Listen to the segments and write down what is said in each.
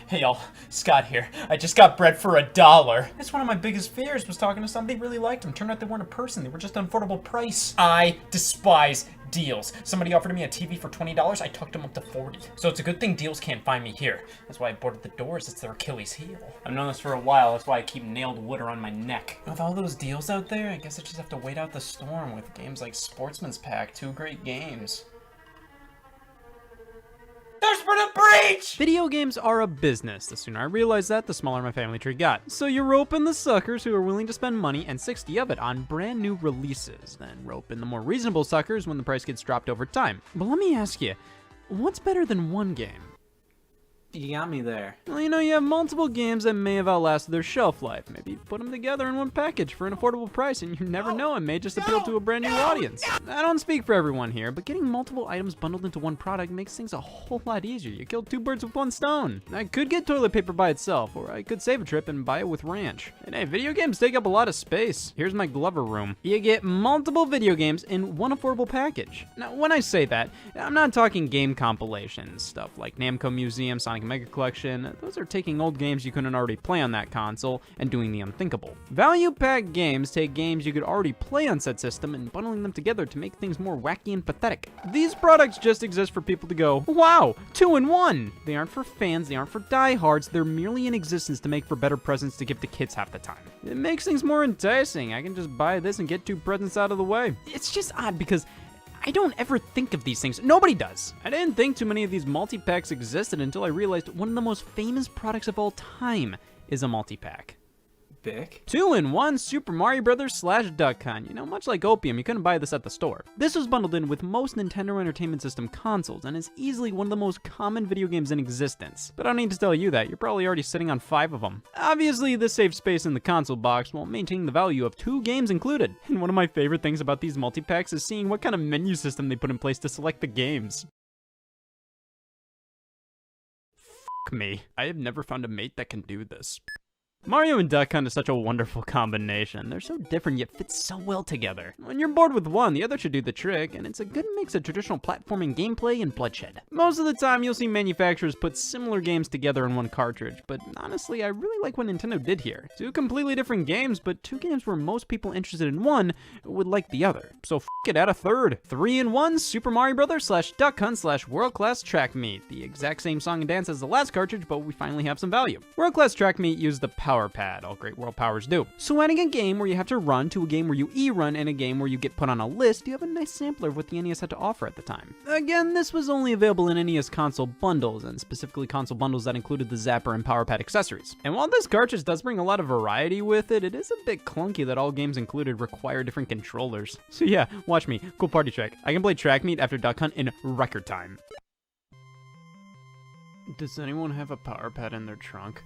Hey y'all, Scott here. I just got bread for $1. That's one of my biggest fears, was talking to somebody, really liked them. Turned out they weren't a person, they were just an affordable price. I despise deals. Somebody offered me a TV for $20, I tucked them up to $40. So it's a good thing deals can't find me here. That's why I boarded the doors, it's their Achilles heel. I've known this for a while, that's why I keep nailed wood around my neck. With all those deals out there, I guess I just have to wait out the storm with games like Sportsman's Pack, 2 great games. There's been a breach! Video games are a business. The sooner I realized that, the smaller my family tree got. So you rope in the suckers who are willing to spend money, and 60 of it, on brand new releases. Then rope in the more reasonable suckers when the price gets dropped over time. But let me ask you, what's better than one game? You got me there. Well, you have multiple games that may have outlasted their shelf life. Maybe you put them together in one package for an affordable price, and you never know, it may just appeal to a brand new audience. I don't speak for everyone here, but getting multiple items bundled into one product makes things a whole lot easier. You killed 2 birds with 1 stone. I could get toilet paper by itself, or I could save a trip and buy it with ranch. And hey, video games take up a lot of space. Here's my Glover room. You get multiple video games in one affordable package. Now, when I say that, I'm not talking game compilations, stuff like Namco Museum, Sonic Mega Collection. Those are taking old games you couldn't already play on that console and doing the unthinkable. Value pack games take games you could already play on said system and bundling them together to make things more wacky and pathetic. These products just exist for people to go, wow, 2 in 1. They aren't for fans, they aren't for diehards, they're merely in existence to make for better presents to give to kids half the time. It makes things more enticing. I can just buy this and get 2 presents out of the way. It's just odd because I don't ever think of these things. Nobody does. I didn't think too many of these multi-packs existed until I realized one of the most famous products of all time is a multi-pack. Bic? 2 in 1 Super Mario Brothers / Duck Hunt. Much like opium, you couldn't buy this at the store. This was bundled in with most Nintendo Entertainment System consoles and is easily one of the most common video games in existence. But I don't need to tell you that, you're probably already sitting on 5 of them. Obviously, this saves space in the console box while maintaining the value of 2 games included. And one of my favorite things about these multi-packs is seeing what kind of menu system they put in place to select the games. Fuck me. I have never found a mate that can do this. Mario and Duck Hunt is such a wonderful combination. They're so different yet fit so well together. When you're bored with one, the other should do the trick, and it's a good mix of traditional platforming gameplay and bloodshed. Most of the time, you'll see manufacturers put similar games together in one cartridge, but honestly, I really like what Nintendo did here. 2 completely different games, but 2 games where most people interested in one would like the other. So f*** it, add a third. 3 in 1 Super Mario Brothers / Duck Hunt / World Class Track Meet. The exact same song and dance as the last cartridge, but we finally have some value. World Class Track Meet used the Power Pad, all great world powers do. So adding a game where you have to run to a game where you e-run and a game where you get put on a list, you have a nice sampler of what the NES had to offer at the time. Again, this was only available in NES console bundles, and specifically console bundles that included the Zapper and Power Pad accessories. And while this cartridge does bring a lot of variety with it, it is a bit clunky that all games included require different controllers. So yeah, watch me, cool party trick. I can play Track Meet after Duck Hunt in record time. Does anyone have a Power Pad in their trunk?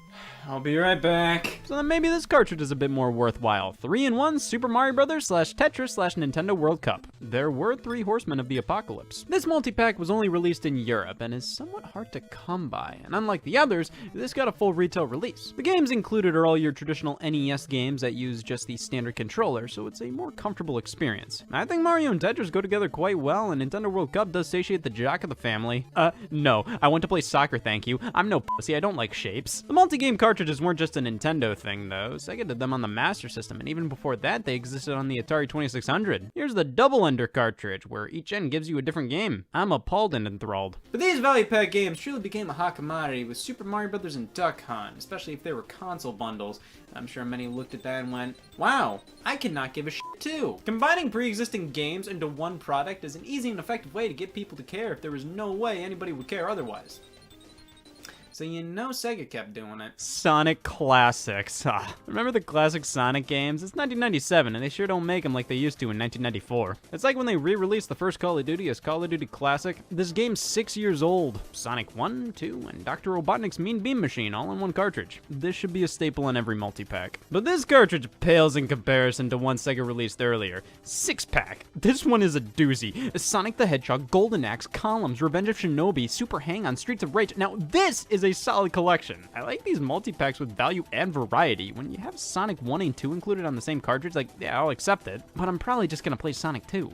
I'll be right back. So then maybe this cartridge is a bit more worthwhile. 3 in 1 Super Mario Brothers / Tetris / Nintendo World Cup. There were 3 Horsemen of the Apocalypse. This multi-pack was only released in Europe and is somewhat hard to come by, and unlike the others, this got a full retail release. The games included are all your traditional NES games that use just the standard controller, so it's a more comfortable experience. I think Mario and Tetris go together quite well, and Nintendo World Cup does satiate the jock of the family. No, I want to play soccer, thank you. I'm no pussy, I don't like shapes. The multi-game cartridges weren't just a Nintendo thing though. Sega did them on the Master System, and even before that, they existed on the Atari 2600. Here's the Double Ender cartridge, where each end gives you a different game. I'm appalled and enthralled. But these value pack games truly became a hot commodity with Super Mario Brothers and Duck Hunt, especially if they were console bundles. I'm sure many looked at that and went, wow, I cannot give a shit too. Combining pre-existing games into one product is an easy and effective way to get people to care if there was no way anybody would care otherwise. So Sega kept doing it. Sonic Classics. Remember the classic Sonic games? It's 1997, and they sure don't make them like they used to in 1994. It's like when they re-released the first Call of Duty as Call of Duty Classic. This game's 6 years old. Sonic 1, 2, and Dr. Robotnik's Mean Beam Machine all in one cartridge. This should be a staple in every multi-pack. But this cartridge pales in comparison to one Sega released earlier. 6-pack. This one is a doozy. Sonic the Hedgehog, Golden Axe, Columns, Revenge of Shinobi, Super Hang-On, Streets of Rage. Now this is a solid collection. I like these multi-packs with value and variety. When you have Sonic 1 and 2 included on the same cartridge, like, yeah, I'll accept it, but I'm probably just gonna play Sonic 2.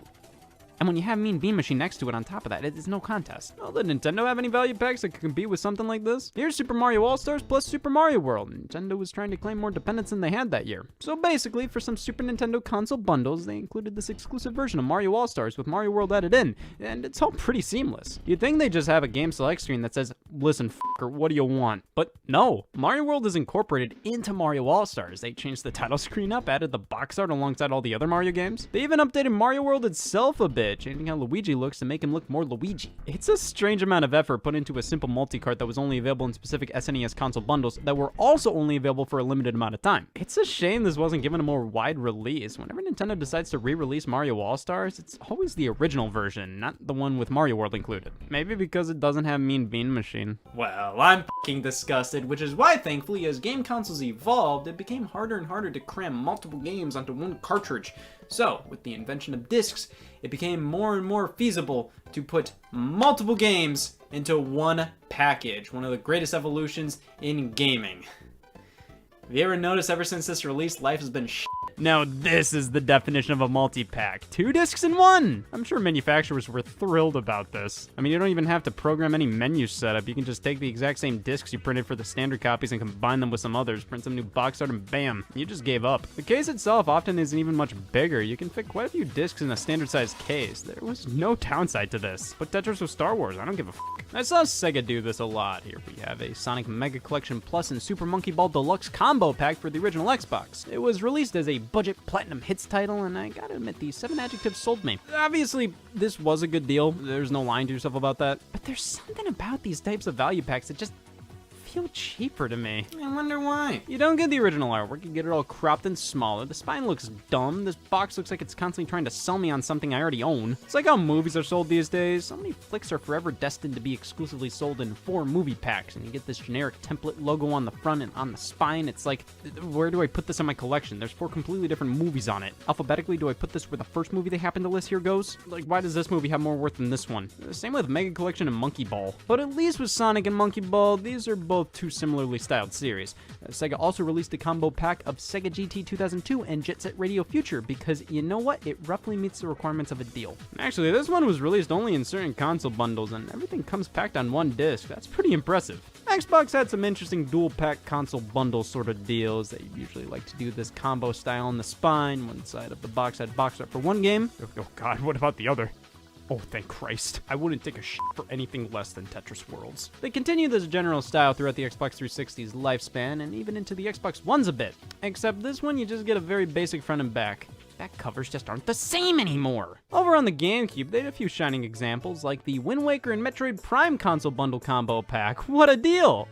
And when you have Mean Bean Machine next to it on top of that, it is no contest. Well, did Nintendo have any value packs that could compete with something like this? Here's Super Mario All-Stars plus Super Mario World. Nintendo was trying to claim more independence than they had that year. So basically, for some Super Nintendo console bundles, they included this exclusive version of Mario All-Stars with Mario World added in, and it's all pretty seamless. You'd think they just have a game select screen that says, listen, f***er, what do you want? But no, Mario World is incorporated into Mario All-Stars. They changed the title screen up, added the box art alongside all the other Mario games. They even updated Mario World itself a bit, changing how Luigi looks to make him look more Luigi. It's a strange amount of effort put into a simple multi-cart that was only available in specific SNES console bundles that were also only available for a limited amount of time. It's a shame this wasn't given a more wide release. Whenever Nintendo decides to re-release Mario All-Stars, it's always the original version, not the one with Mario World included. Maybe because it doesn't have Mean Bean Machine. Well, I'm f***ing disgusted, which is why, thankfully, as game consoles evolved, it became harder and harder to cram multiple games onto one cartridge. So, with the invention of discs, it became more and more feasible to put multiple games into one package, one of the greatest evolutions in gaming. Have you ever noticed ever since this release, life has been shit? Now this is the definition of a multi-pack. 2 discs in 1! I'm sure manufacturers were thrilled about this. I mean, you don't even have to program any menu setup. You can just take the exact same discs you printed for the standard copies and combine them with some others, print some new box art, and bam, you just gave up. The case itself often isn't even much bigger. You can fit quite a few discs in a standard-sized case. There was no downside to this. Put Tetris with Star Wars, I don't give a f***. I saw Sega do this a lot. Here we have a Sonic Mega Collection Plus and Super Monkey Ball Deluxe combo pack for the original Xbox. It was released as a budget platinum hits title, and I gotta admit, these 7 adjectives sold me. Obviously, this was a good deal. There's no lying to yourself about that. But there's something about these types of value packs that just feel cheaper to me. I wonder why. You don't get the original artwork, you get it all cropped and smaller. The spine looks dumb. This box looks like it's constantly trying to sell me on something I already own. It's like how movies are sold these days. So many flicks are forever destined to be exclusively sold in 4 movie packs, and you get this generic template logo on the front and on the spine. It's like, where do I put this in my collection? There's 4 completely different movies on it. Alphabetically, do I put this where the first movie they happen to list here goes? Like, why does this movie have more worth than this one? Same with Mega Collection and Monkey Ball. But at least with Sonic and Monkey Ball, these are both two similarly styled series. Sega also released a combo pack of Sega GT 2002 and Jet Set Radio Future because, you know what, it roughly meets the requirements of a deal. Actually, this one was released only in certain console bundles and everything comes packed on one disc. That's pretty impressive. Xbox had some interesting dual pack console bundle sort of deals. They usually like to do this combo style on the spine. One side of the box had box art for one game. Oh god, what about the other? Oh, thank Christ. I wouldn't take a shit for anything less than Tetris Worlds. They continue this general style throughout the Xbox 360's lifespan and even into the Xbox One's a bit. Except this one, you just get a very basic front and back. Back covers just aren't the same anymore. Over on the GameCube, they had a few shining examples like the Wind Waker and Metroid Prime console bundle combo pack. What a deal!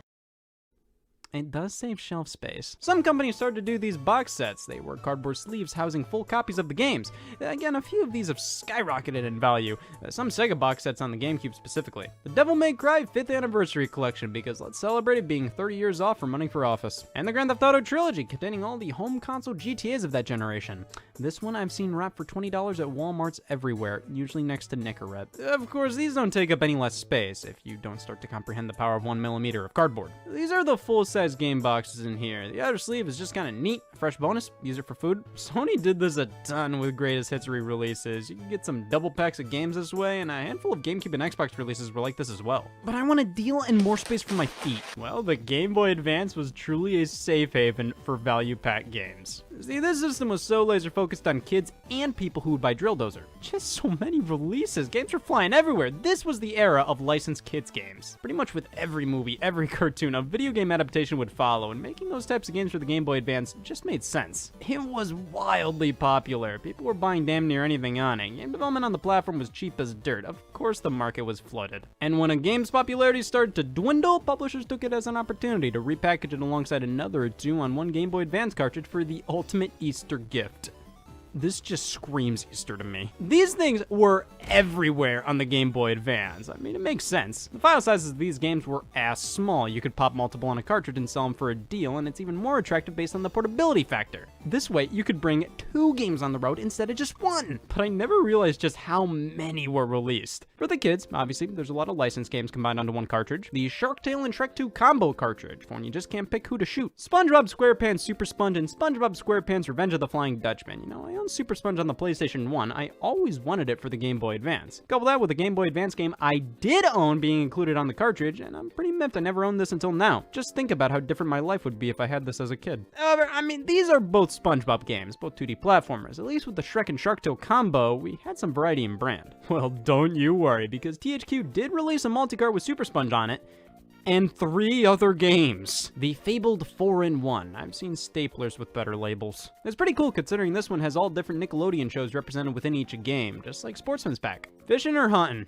It does save shelf space. Some companies started to do these box sets. They were cardboard sleeves housing full copies of the games. Again, a few of these have skyrocketed in value. Some Sega box sets on the GameCube specifically. The Devil May Cry 5th Anniversary Collection, because let's celebrate it being 30 years off from running for office. And the Grand Theft Auto Trilogy, containing all the home console GTAs of that generation. This one I've seen wrapped for $20 at Walmarts everywhere, usually next to Nicorette. Of course, these don't take up any less space if you don't start to comprehend the power of 1mm of cardboard. These are the full-size game boxes in here. The outer sleeve is just kind of neat. A fresh bonus, use it for food. Sony did this a ton with Greatest Hits re-releases. You can get some double packs of games this way, and a handful of GameCube and Xbox releases were like this as well. But I want a deal and more space for my feet. Well, the Game Boy Advance was truly a safe haven for value pack games. See, this system was so laser focused on kids and people who would buy Drill Dozer. Just so many releases. Games were flying everywhere. This was the era of licensed kids games. Pretty much with every movie, every cartoon, a video game adaptation would follow, and making those types of games for the Game Boy Advance just made sense. It was wildly popular. People were buying damn near anything on it. Game development on the platform was cheap as dirt. Of course the market was flooded. And when a game's popularity started to dwindle, publishers took it as an opportunity to repackage it alongside another or two on one Game Boy Advance cartridge for the ultimate Easter gift. This just screams Easter to me. These things were everywhere on the Game Boy Advance. I mean, it makes sense. The file sizes of these games were ass small. You could pop multiple on a cartridge and sell them for a deal, and it's even more attractive based on the portability factor. This way, you could bring 2 games on the road instead of just 1. But I never realized just how many were released. For the kids, obviously, there's a lot of licensed games combined onto one cartridge. The Shark Tale and Shrek 2 combo cartridge, for when you just can't pick who to shoot. SpongeBob SquarePants Super Sponge and SpongeBob SquarePants Revenge of the Flying Dutchman. You know, I own owned Super Sponge on the PlayStation 1, I always wanted it for the Game Boy Advance. Couple that with a Game Boy Advance game I did own being included on the cartridge, and I'm pretty miffed I never owned this until now. Just think about how different my life would be if I had this as a kid. However, I mean, these are both SpongeBob games, both 2D platformers. At least with the Shrek and Shark Tale combo, we had some variety in brand. Well, don't you worry, because THQ did release a multi-cart with Super Sponge on it, and 3 other games. The fabled 4-in-1. I've seen staplers with better labels. It's pretty cool considering this one has all different Nickelodeon shows represented within each game, just like Sportsman's Pack. Fishing or hunting?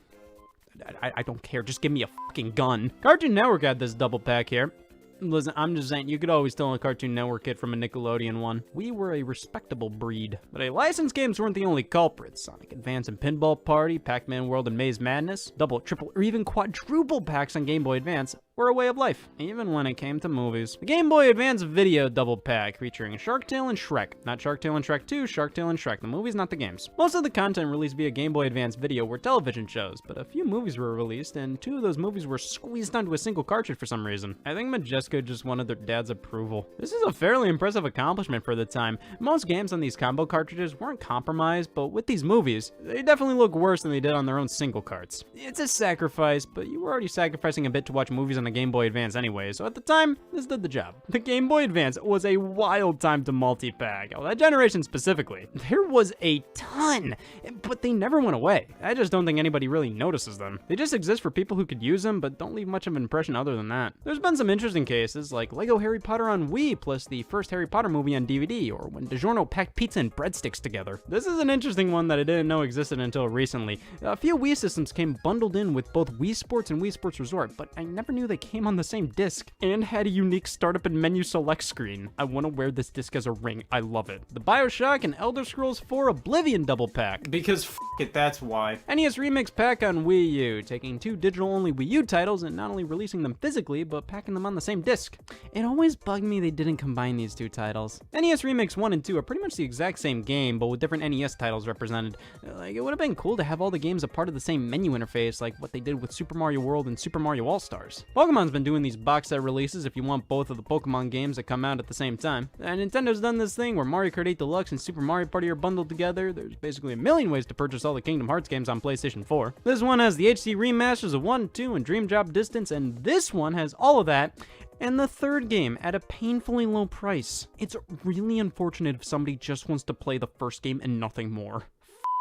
I don't care, just give me a fucking gun. Cartoon Network had this double pack here. Listen, I'm just saying, you could always tell a Cartoon Network kid from a Nickelodeon one. We were a respectable breed. But licensed games weren't the only culprits. Sonic Advance and Pinball Party, Pac-Man World and Maze Madness, double, triple, or even quadruple packs on Game Boy Advance were a way of life, even when it came to movies. The Game Boy Advance Video double pack featuring Shark Tale and Shrek. Not Shark Tale and Shrek 2, Shark Tale and Shrek. The movies, not the games. Most of the content released via Game Boy Advance Video were television shows, but a few movies were released, and 2 of those movies were squeezed onto a single cartridge for some reason. I think Majesco just wanted their dad's approval. This is a fairly impressive accomplishment for the time. Most games on these combo cartridges weren't compromised, but with these movies, they definitely look worse than they did on their own single carts. It's a sacrifice, but you were already sacrificing a bit to watch movies on the Game Boy Advance anyway, so at the time, this did the job. The Game Boy Advance was a wild time to multi-pack. Oh, that generation specifically. There was a ton, but they never went away. I just don't think anybody really notices them. They just exist for people who could use them, but don't leave much of an impression other than that. There's been some interesting cases, like Lego Harry Potter on Wii, plus the first Harry Potter movie on DVD, or when DiGiorno packed pizza and breadsticks together. This is an interesting one that I didn't know existed until recently. A few Wii systems came bundled in with both Wii Sports and Wii Sports Resort, but I never knew they came on the same disc, and had a unique startup and menu select screen. I want to wear this disc as a ring. I love it. The BioShock and Elder Scrolls 4 Oblivion double pack. Because f it, that's why. NES Remix pack on Wii U, taking 2 digital-only Wii U titles and not only releasing them physically, but packing them on the same disc. It always bugged me they didn't combine these 2 titles. NES Remix 1 and 2 are pretty much the exact same game, but with different NES titles represented. Like, it would have been cool to have all the games a part of the same menu interface, like what they did with Super Mario World and Super Mario All-Stars. Pokemon's been doing these box set releases if you want both of the Pokemon games that come out at the same time. And Nintendo's done this thing where Mario Kart 8 Deluxe and Super Mario Party are bundled together. There's basically a million ways to purchase all the Kingdom Hearts games on PlayStation 4. This one has the HD remasters of 1, 2, and Dream Drop Distance, and this one has all of that, and the third game at a painfully low price. It's really unfortunate if somebody just wants to play the first game and nothing more.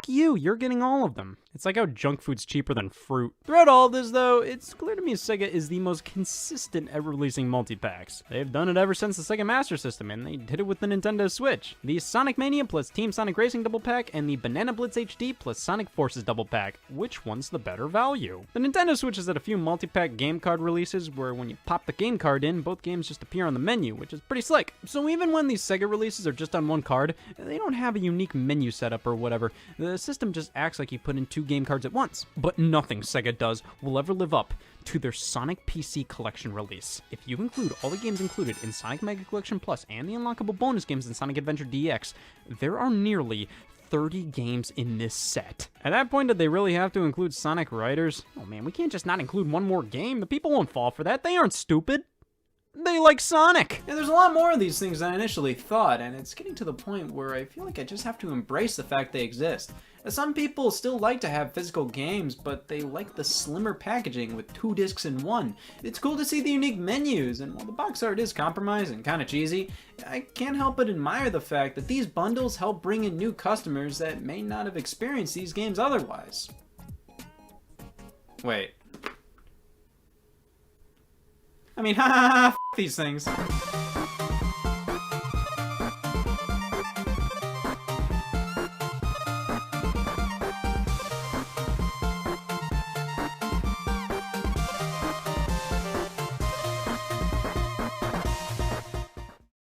F you, you're getting all of them. It's like how junk food's cheaper than fruit. Throughout all of this, though, it's clear to me Sega is the most consistent at releasing multi-packs. They've done it ever since the Sega Master System, and they did it with the Nintendo Switch. The Sonic Mania plus Team Sonic Racing double pack, and the Banana Blitz HD plus Sonic Forces double pack. Which one's the better value? The Nintendo Switch has had a few multi-pack game card releases where when you pop the game card in, both games just appear on the menu, which is pretty slick. So even when these Sega releases are just on one card, they don't have a unique menu setup or whatever. The system just acts like you put in 2 game cards at once. But nothing Sega does will ever live up to their Sonic PC Collection release. If you include all the games included in Sonic Mega Collection Plus and the unlockable bonus games in Sonic Adventure DX, there are nearly 30 games in this set. At that point, did they really have to include Sonic Riders? Oh man, we can't just not include one more game. The people won't fall for that. They aren't stupid. They like Sonic! And there's a lot more of these things than I initially thought, and it's getting to the point where I feel like I just have to embrace the fact they exist. Some people still like to have physical games, but they like the slimmer packaging with 2 discs in one. It's cool to see the unique menus, and while the box art is compromised and kinda cheesy, I can't help but admire the fact that these bundles help bring in new customers that may not have experienced these games otherwise. Wait. I mean, f these things.